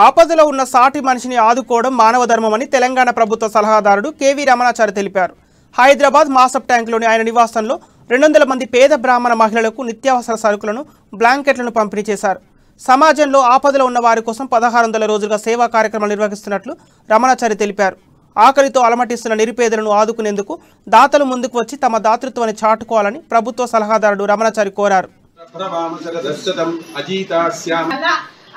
ఆపదలో ఉన్న సాటి మనిషిని ఆదుకోవడం మానవ ధర్మమని తెలంగాణ ప్రభుత్వ సలహాదారుడు కేవీ రమణాచారి తెలిపారు. హైదరాబాద్ మాసప్ ట్యాంక్లోని ఆయన నివాసంలో 200 మంది పేద బ్రాహ్మణ మహిళలకు నిత్యావసర సరుకులను, బ్లాంకెట్లను పంపిణీ చేశారు. సమాజంలో ఆపదలో ఉన్న వారి కోసం 1600 రోజులుగా సేవా కార్యక్రమాలు నిర్వహిస్తున్నట్లు రమణాచారి తెలిపారు. ఆకలితో అలమటిస్తున్న నిరుపేదలను ఆదుకునేందుకు దాతలు ముందుకు వచ్చి తమ దాతృత్వాన్ని చాటుకోవాలని ప్రభుత్వ సలహాదారుడు రమణాచారి కోరారు.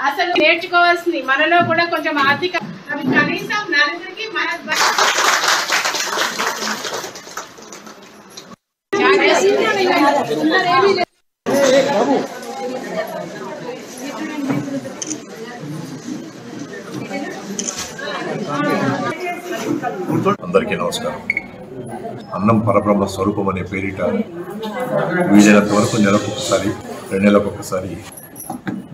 అసలు నేర్చుకోవాల్సింది మనలో కూడా కొంచెం ఆర్థిక కనీసం నలుగురికి అందరికీ నమస్కారం. అన్నం పరబ్రహ్మ స్వరూపం అనే పేరిట వీలైనంత వరకు నెలకొకసారి 2 నెలలకొకసారి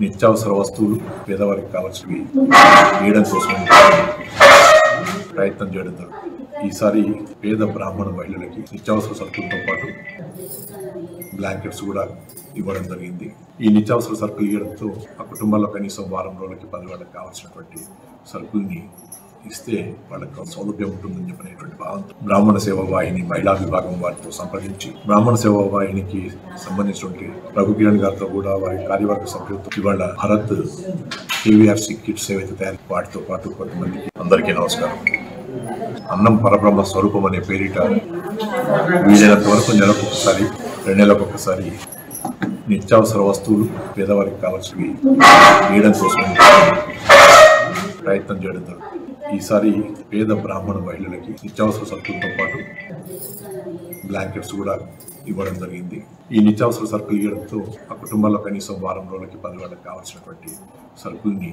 నిత్యావసర వస్తువులు పేదవారికి కావాల్సినవి వేయడం కోసం ప్రయత్నం చేయడం జరుగుతుంది. ఈసారి పేద బ్రాహ్మణ మహిళలకి నిత్యావసర సరుకులతో పాటు బ్లాంకెట్స్ కూడా ఇవ్వడం జరిగింది. ఈ నిత్యావసర సరుకులు ఇవ్వడంతో ఆ కుటుంబాల్లో కనీసం వారం రోజులకి 10 వాళ్ళకి కావాల్సినటువంటి సరుకుల్ని ఇస్తే వాళ్ళకి సౌలభ్యం ఉంటుందని చెప్పినటువంటి భావంతో బ్రాహ్మణ సేవా వాహిని మహిళా విభాగం వారితో సంప్రదించి బ్రాహ్మణ సేవా వాహినికి సంబంధించినటువంటి రఘు కిరణ్ గారితో కూడా వారి కార్యవర్గ సభ్యులతో ఇవాళ భరత్ కేవీఆర్సీ కిట్స్ ఏవైతే తయారు వాటితో పాటు కొంతమందికి అందరికీ నమస్కారం. అన్నం పరబ్రహ్మ స్వరూపం అనే పేరిట వీలైనంత వరకు నెలకొకసారి 2 నెలలకొకసారి నిత్యావసర వస్తువులు పేదవారికి కావాల్సినవి వేయడం కోసం ప్రయత్నం చేయడం జరుగుతుంది. ఈసారి పేద బ్రాహ్మణ మహిళలకి నిత్యావసర సరుకులతో పాటు బ్లాంకెట్స్ కూడా ఇవ్వడం జరిగింది. ఈ నిత్యావసర సరుకులు ఇవ్వడంతో ఆ కుటుంబాల్లో కనీసం వారం రోజులకి 10 వాళ్ళకి కావాల్సినటువంటి సరుకుల్ని